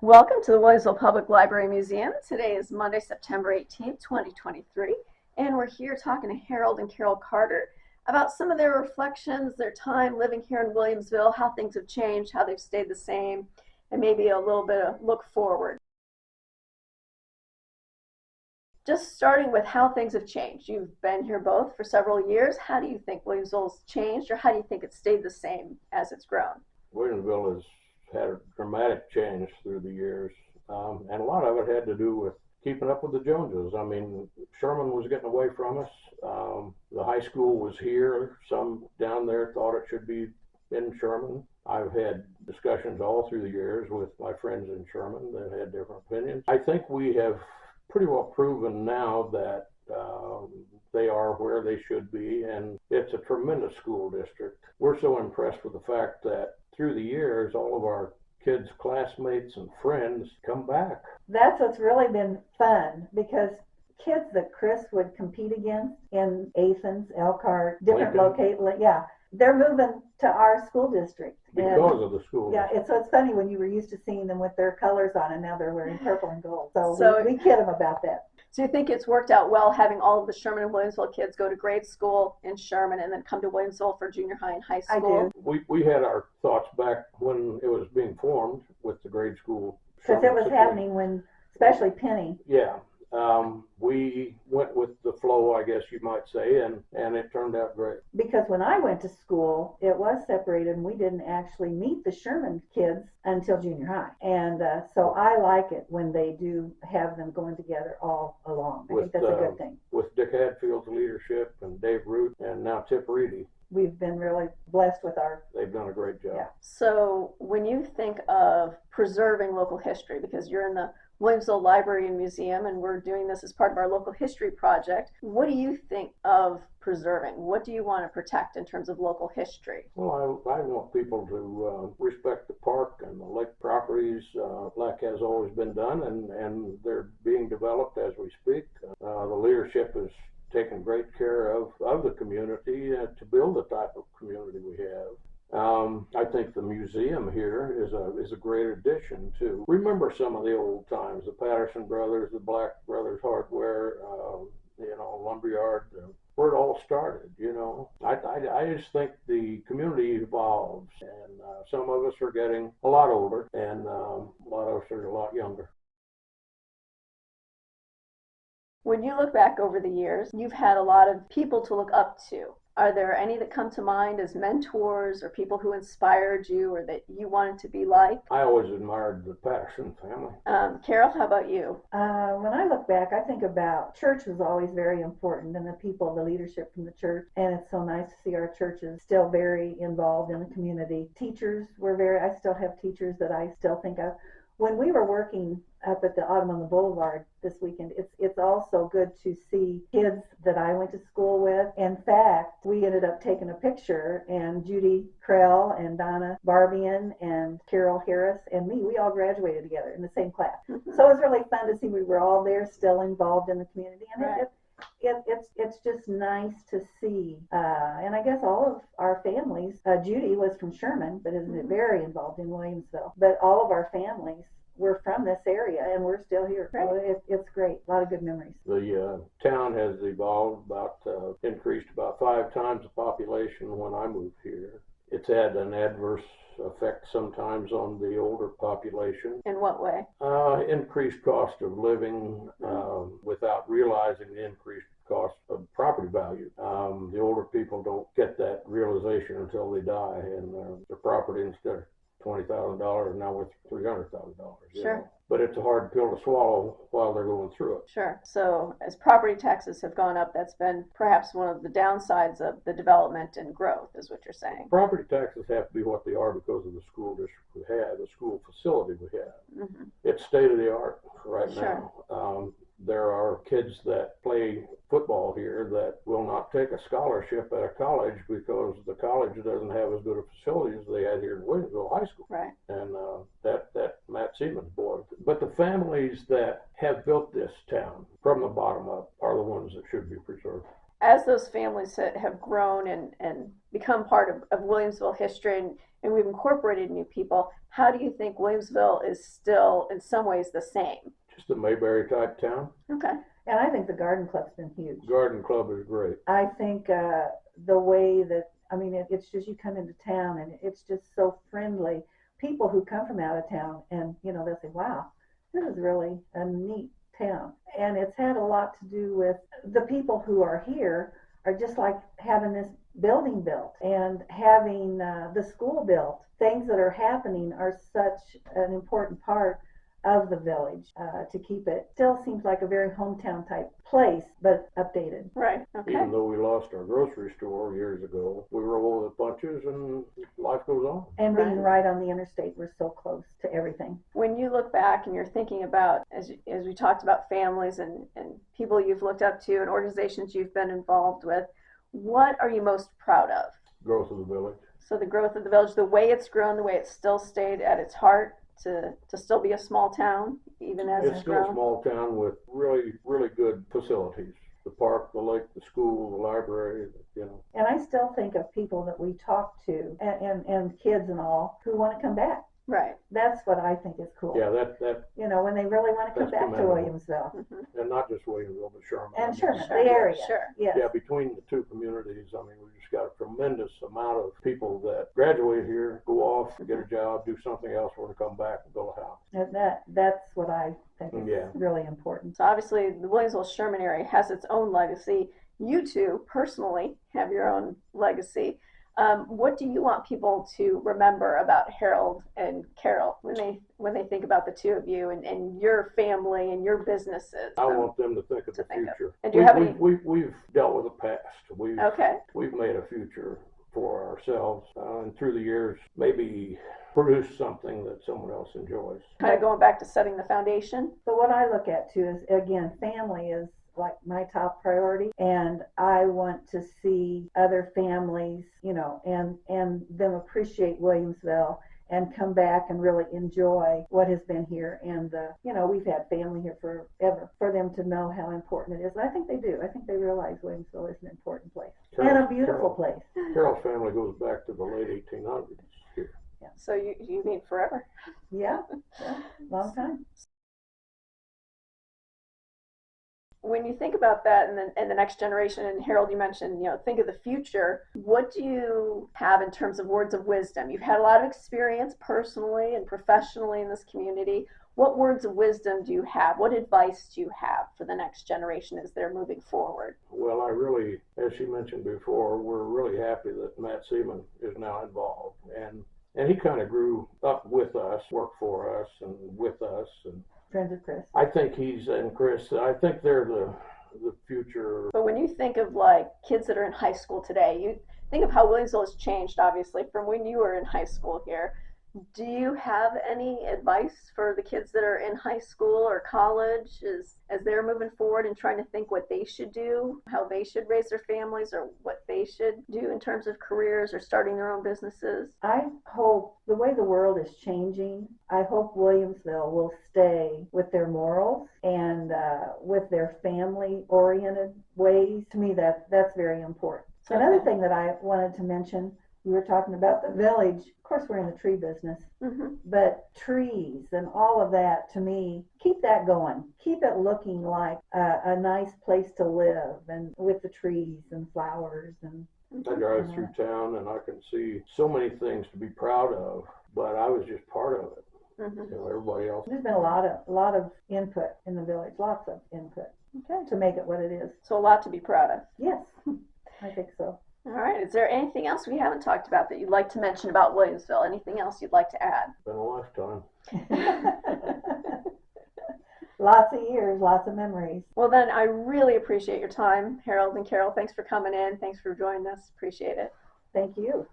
Welcome to the Williamsville Public Library Museum. Today is Monday, September 18th, 2023, and we're here talking to Harold and Carol Carter about some of their reflections, their time living here in Williamsville, how things have changed, how they've stayed the same, and maybe a little bit of look forward. Just starting with how things have changed. You've been here both for several years. How do you think Williamsville's changed, or how do you think it's stayed the same as it's grown? Williamsville has had a dramatic change through the years, and a lot of it had to do with keeping up with the Joneses. I mean, Sherman was getting away from us. The high school was here. Some down there thought it should be in Sherman. I've had discussions all through the years with my friends in Sherman that had different opinions. I think we have pretty well proven now that they are where they should be, and it's a tremendous school district. We're so impressed with the fact that through the years, all of our kids' classmates and friends come back. That's what's really been fun, because kids that Chris would compete against in Athens, Elkhart, different locations, they're moving to our school district. Because of the school. Yeah, so it's funny when you were used to seeing them with their colors on, and now they're wearing purple and gold. So we kid them about that. So you think it's worked out well having all of the Sherman and Williamsville kids go to grade school in Sherman and then come to Williamsville for junior high and high school? I do. We had our thoughts back when it was being formed with the grade school. Because it was happening when, especially Penny. Yeah. We went with the flow, I guess you might say, and it turned out great. Because when I went to school, it was separated, and we didn't actually meet the Sherman kids until junior high. And so I like it when they do have them going together all along. I think that's a good thing. With Dick Hadfield's leadership and Dave Root and now Tip Reedy. We've been really blessed with They've done a great job. Yeah. So when you think of preserving local history, because you're in the Williamsville Library and Museum, and we're doing this as part of our local history project, what do you think of preserving? What do you want to protect in terms of local history? Well, I want people to respect the park and the lake properties like has always been done, and they're being developed as we speak. The leadership is taking great care of the community to build the type of community we have. I think the museum here is a great addition to remember some of the old times, the Patterson Brothers, the Black Brothers Hardware, Lumberyard, where it all started. I just think the community evolves, and some of us are getting a lot older, and a lot of us are a lot younger. When you look back over the years, you've had a lot of people to look up to. Are there any that come to mind as mentors or people who inspired you or that you wanted to be like? I always admired the Patterson family. Carol, how about you? When I look back, I think about church was always very important, and the people, the leadership from the church, and it's so nice to see our churches still very involved in the community. Teachers were I still have teachers that I still think of. When we were working up at the Autumn on the Boulevard this weekend, it's also good to see kids that I went to school with. In fact, we ended up taking a picture, and Judy Krell and Donna Barbian and Carol Harris and me, we all graduated together in the same class. Mm-hmm. So it was really fun to see we were all there still involved in the community. And right. It's just nice to see. And I guess all of our families, Judy was from Sherman, but is very involved in Williamsville. But all of our families were from this area, and we're still here. Right. So it's great. A lot of good memories. The town has evolved increased about 5 times the population when I moved here. It's had an adverse effect sometimes on the older population. In what way? Increased cost of living without realizing the increased cost of property value. The older people don't get that realization until they die, and their property, instead of $20,000 now worth $300,000. Sure. But it's a hard pill to swallow while they're going through it. Sure. So as property taxes have gone up, that's been perhaps one of the downsides of the development and growth, is what you're saying. Property taxes have to be what they are because of the school district we have, the school facility we have. Mm-hmm. It's state of the art right Sure. now. There are kids that play football here that will not take a scholarship at a college because the college doesn't have as good a facility as they had here in Williamsville High School. Right. And that Matt Siemens boy. But the families that have built this town from the bottom up are the ones that should be preserved. as those families have grown and become part of Williamsville history, and we've incorporated new people, how do you think Williamsville is still in some ways the same? Just a Mayberry type town. Okay. And I think the garden club's been huge. Garden club is great. I think the way that, I mean, it's just you come into town and it's just so friendly. People who come from out of town and, you know, they'll say, wow, this is really a neat town. And it's had a lot to do with the people who are here are just like having this building built and having the school built. Things that are happening are such an important part of the village to keep it. Still seems like a very hometown type place, but updated. Right. Okay. Even though we lost our grocery store years ago, we roll the punches and life goes on. And being right on the interstate, we're so close to everything. When you look back and you're thinking about, as we talked about families and people you've looked up to and organizations you've been involved with, what are you most proud of? Growth of the village. So the growth of the village, the way it's grown, the way it's still stayed at its heart, to still be a small town, even as It's still grown. a small town with really, really good facilities. The park, the lake, the school, the library, you know. And I still think of people that we talk to and kids and all who want to come back. Right. That's what I think is cool. Yeah, that You know, when they really want to come That's back to commendable. Williamsville. Mm-hmm. and not just Williamsville, but Sherman. And Sherman, Sure. the area. Sure. Yes. Yeah, between the two communities, I mean, we've just got a tremendous amount of people that graduate here, go off, get a job, do something else, or come back and build a house. And that's what I think is Yeah. really important. So obviously the Williamsville-Sherman area has its own legacy. You two personally have your own legacy. What do you want people to remember about Harold and Carol when they think about the two of you and your family and your businesses? I want them to think of the think of. future. And do you have any? We've dealt with the past. Okay. We've made a future for ourselves, and through the years, maybe produce something that someone else enjoys. Kind of going back to setting the foundation. But what I look at too is, again, family is like my top priority, and I want to see other families, you know, and them appreciate Williamsville and come back and really enjoy what has been here. And you know, we've had family here forever. For them to know how important it is, and I think they do. I think they realize Williamsville is an important place and a beautiful place. Carol's family goes back to the late 1800s here. Yeah. So you mean forever? Yeah, long time. When you think about that and the next generation, and Harold, you mentioned, you know, think of the future, what do you have in terms of words of wisdom? You've had a lot of experience personally and professionally in this community. What words of wisdom do you have? What advice do you have for the next generation as they're moving forward? Well, I really, as she mentioned before, we're really happy that Matt Seaman is now involved. And he kind of grew up with us, worked for us and with us. And Friends of Chris. I think Chris, I think they're the future. But when you think of like kids that are in high school today, you think of how Williamsville has changed, obviously, from when you were in high school here. Do you have any advice for the kids that are in high school or college as they're moving forward and trying to think what they should do, how they should raise their families, or what they should do in terms of careers or starting their own businesses? I hope the way the world is changing, I hope Williamsville will stay with their morals and with their family-oriented ways. To me, that's very important. Okay. Another thing that I wanted to mention, you were talking about the village. Of course, we're in the tree business, but trees and all of that, to me, keep that going. Keep it looking like a nice place to live, and with the trees and flowers. And I drive through town and I can see so many things to be proud of, but I was just part of it. You know, everybody else. there's been a lot of input in the village, lots of input to make it what it is. So a lot to be proud of. Yes, I think so. All right. Is there anything else we haven't talked about that you'd like to mention about Williamsville? Anything else you'd like to add? It's been a lifetime. Lots of years, lots of memories. Well, then I really appreciate your time, Harold and Carol. Thanks for coming in. Thanks for joining us. Appreciate it. Thank you.